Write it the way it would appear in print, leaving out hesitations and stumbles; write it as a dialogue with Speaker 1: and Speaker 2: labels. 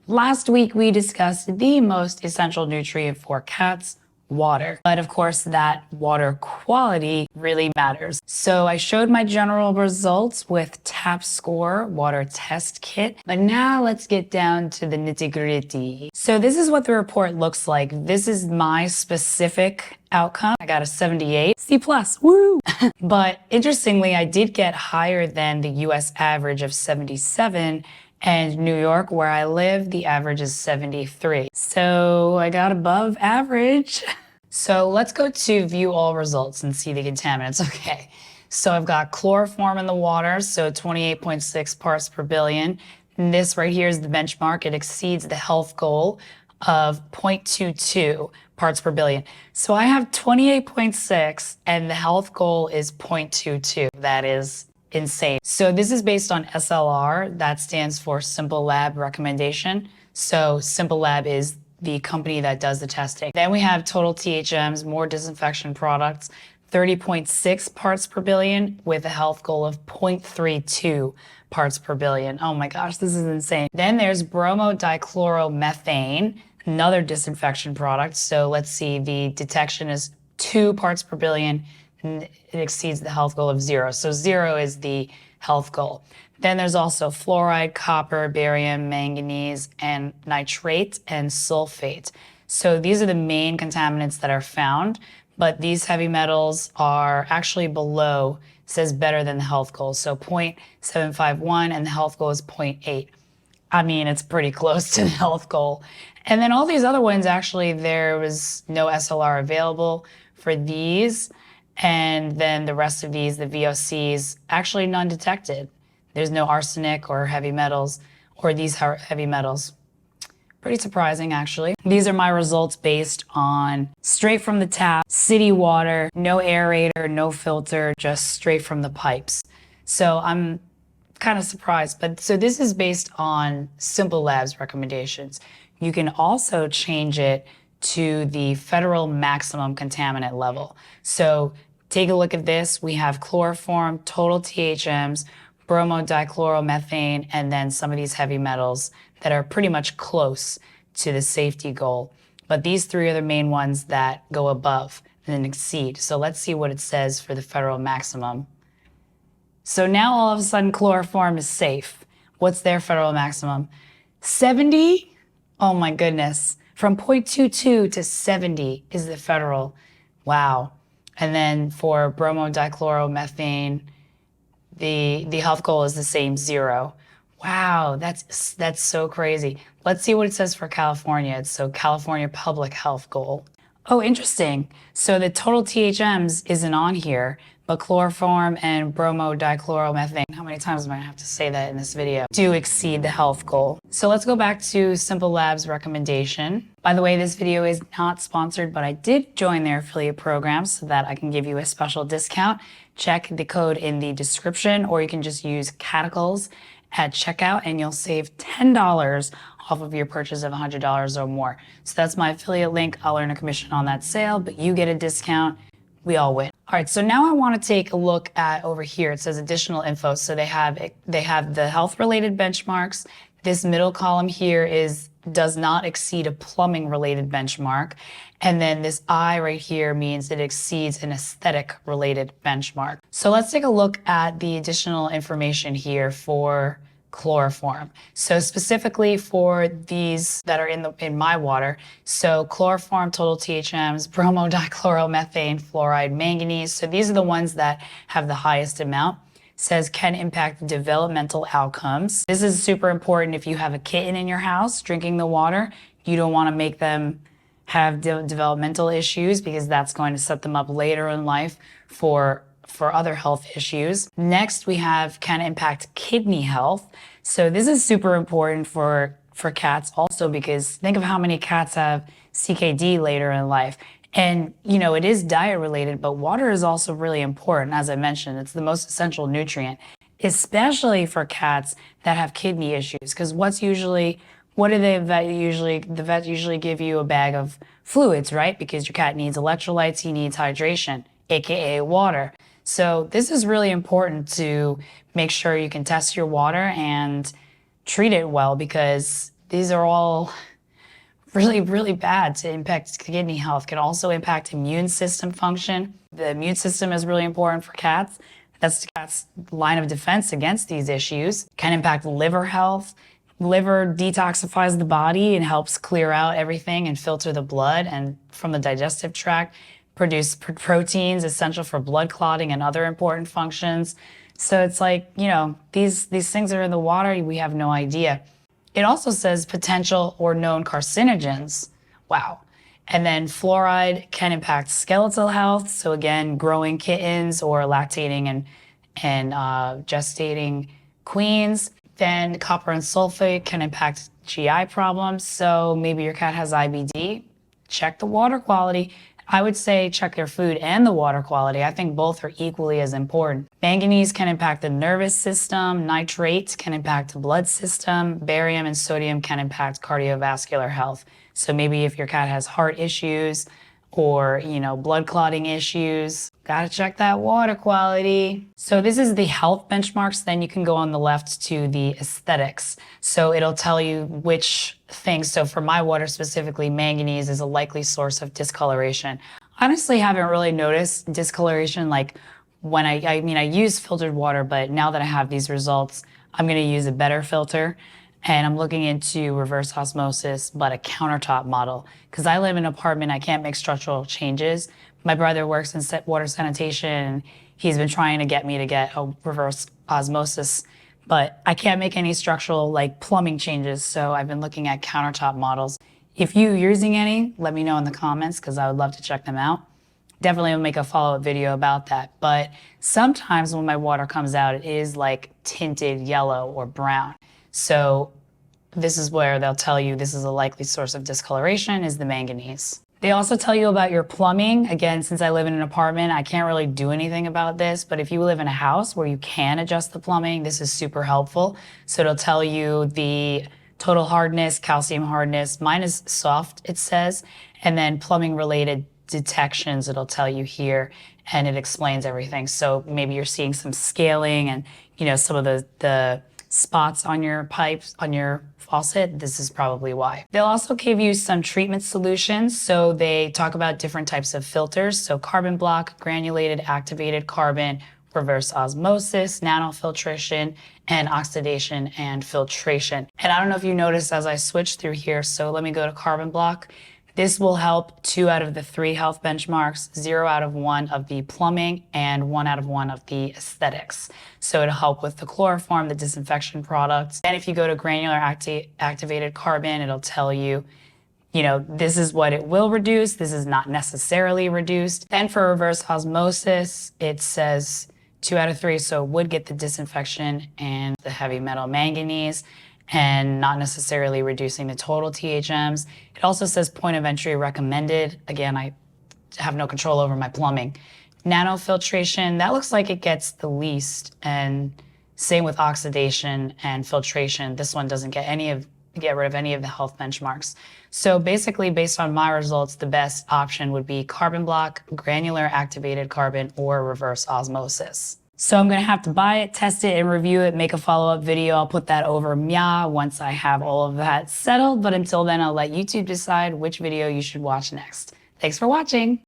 Speaker 1: Last week, we discussed the most essential nutrient for cats, water. But of course, that water quality really matters. So I showed my general results with TAP score water test kit. But now let's get down to the nitty-gritty. So this is what the report looks like. This is my specific outcome. I got a 78, C+, woo! But interestingly, I did get higher than the US average of 77, and New York, where I live, the average is 73. So I got above average. So let's go to view all results and see the contaminants. Okay, so I've got chloroform in the water, so 28.6 parts per billion. And this right here is the benchmark. It exceeds the health goal of 0.22 parts per billion. So I have 28.6 and the health goal is 0.22. That is insane. So this is based on SLR, that stands for Simple Lab Recommendation. So Simple Lab is the company that does the testing. Then we have total THMs, more disinfection products, 30.6 parts per billion with a health goal of 0.32 parts per billion. Oh my gosh, this is insane. Then there's bromodichloromethane, another disinfection product. So let's see, the detection is 2 parts per billion. It exceeds the health goal of 0. So 0 is the health goal. Then there's also fluoride, copper, barium, manganese, and nitrate and sulfate. So these are the main contaminants that are found, but these heavy metals are actually below, it says better than the health goal. So 0.751 and the health goal is 0.8. I mean, it's pretty close to the health goal. And then all these other ones, actually, there was no SLR available for these. And then the rest of these, the VOCs, actually none detected. There's no arsenic or heavy metals or these heavy metals. Pretty surprising, actually. These are my results based on straight from the tap, city water, no aerator, no filter, just straight from the pipes. So I'm kind of surprised. But so this is based on Simple Labs recommendations. You can also change it to the federal maximum contaminant level. So take a look at this. We have chloroform, total THMs, bromodichloromethane, and then some of these heavy metals that are pretty much close to the safety goal. But these three are the main ones that go above and then exceed. So let's see what it says for the federal maximum. So now all of a sudden chloroform is safe. What's their federal maximum? 70? Oh my goodness. From 0.22 to 70 is the federal. Wow. And then for bromodichloromethane, the health goal is the same, 0. Wow, that's so crazy. Let's see what it says for California. So California Public Health Goal. Oh, interesting. So the total THMs isn't on here, but chloroform and bromodichloromethane, how many times am I gonna have to say that in this video, do exceed the health goal. So let's go back to Simple Labs recommendation. By the way, this video is not sponsored, but I did join their affiliate program so that I can give you a special discount. Check the code in the description, or you can just use Caticles at checkout and you'll save $10 off of your purchase of $100 or more. So that's my affiliate link. I'll earn a commission on that sale, but you get a discount. We all win. All right, so now I want to take a look at over here. It says additional info. So they have the health-related benchmarks. This middle column here does not exceed a plumbing-related benchmark. And then this I right here means it exceeds an aesthetic-related benchmark. So let's take a look at the additional information here for chloroform. So specifically for these that are in my water, so chloroform, total THMs, bromodichloromethane, fluoride, manganese. So these are the ones that have the highest amount. Says can impact developmental outcomes. This is super important if you have a kitten in your house drinking the water. You don't want to make them have developmental issues because that's going to set them up later in life for other health issues. Next, we have can impact kidney health. So this is super important for cats also because think of how many cats have CKD later in life. And, you know, it is diet related, but water is also really important. As I mentioned, it's the most essential nutrient, especially for cats that have kidney issues. Because the vet usually give you a bag of fluids, right? Because your cat needs electrolytes, he needs hydration, AKA water. So this is really important to make sure you can test your water and treat it well because these are all really, really bad to impact kidney health. Can also impact immune system function. The immune system is really important for cats. That's the cat's line of defense against these issues. Can impact liver health. Liver detoxifies the body and helps clear out everything and filter the blood and from the digestive tract, produce proteins essential for blood clotting and other important functions. So it's like, these things are in the water, we have no idea. It also says potential or known carcinogens. Wow. And then fluoride can impact skeletal health. So again, growing kittens or lactating and gestating queens. Then copper and sulfate can impact GI problems. So maybe your cat has IBD. Check the water quality. I would say check your food and the water quality. I think both are equally as important. Manganese can impact the nervous system. Nitrates can impact the blood system. Barium and sodium can impact cardiovascular health. So maybe if your cat has heart issues or, blood clotting issues, gotta check that water quality. So this is the health benchmarks. Then you can go on the left to the aesthetics. So it'll tell you which things. So for my water specifically, manganese is a likely source of discoloration. Honestly, haven't really noticed discoloration like when I use filtered water, but now that I have these results, I'm gonna use a better filter. And I'm looking into reverse osmosis, but a countertop model. Because I live in an apartment, I can't make structural changes. My brother works in water sanitation, and he's been trying to get me to get a reverse osmosis, but I can't make any structural plumbing changes. So I've been looking at countertop models. If you're using any, let me know in the comments because I would love to check them out. Definitely will make a follow-up video about that. But sometimes when my water comes out, it is tinted yellow or brown. So this is where they'll tell you this is a likely source of discoloration is the manganese. They also tell you about your plumbing. Again, since I live in an apartment, I can't really do anything about this, but if you live in a house where you can adjust the plumbing, this is super helpful. So it'll tell you the total hardness, calcium hardness. Mine is soft, it says, and then plumbing related detections, it'll tell you here, and it explains everything. So maybe you're seeing some scaling and, some of the spots on your pipes, on your faucet, this is probably why. They'll also give you some treatment solutions. So they talk about different types of filters. So carbon block, granulated activated carbon, reverse osmosis, nanofiltration, and oxidation and filtration. And I don't know if you noticed as I switched through here, so let me go to carbon block. This will help 2 out of the 3 health benchmarks, 0 out of 1 of the plumbing, and 1 out of 1 of the aesthetics. So it'll help with the chloroform, the disinfection products. And if you go to granular activated carbon, it'll tell you, this is what it will reduce. This is not necessarily reduced. Then for reverse osmosis, it says 2 out of 3, so it would get the disinfection and the heavy metal manganese, and not necessarily reducing the total THMs. It also says point of entry recommended. Again, I have no control over my plumbing. Nanofiltration, that looks like it gets the least, and same with oxidation and filtration. This one doesn't get rid of any of the health benchmarks. So basically, based on my results, the best option would be carbon block, granular activated carbon, or reverse osmosis. So I'm gonna have to buy it, test it, and review it, make a follow-up video. I'll put that over Mya once I have all of that settled. But until then, I'll let YouTube decide which video you should watch next. Thanks for watching.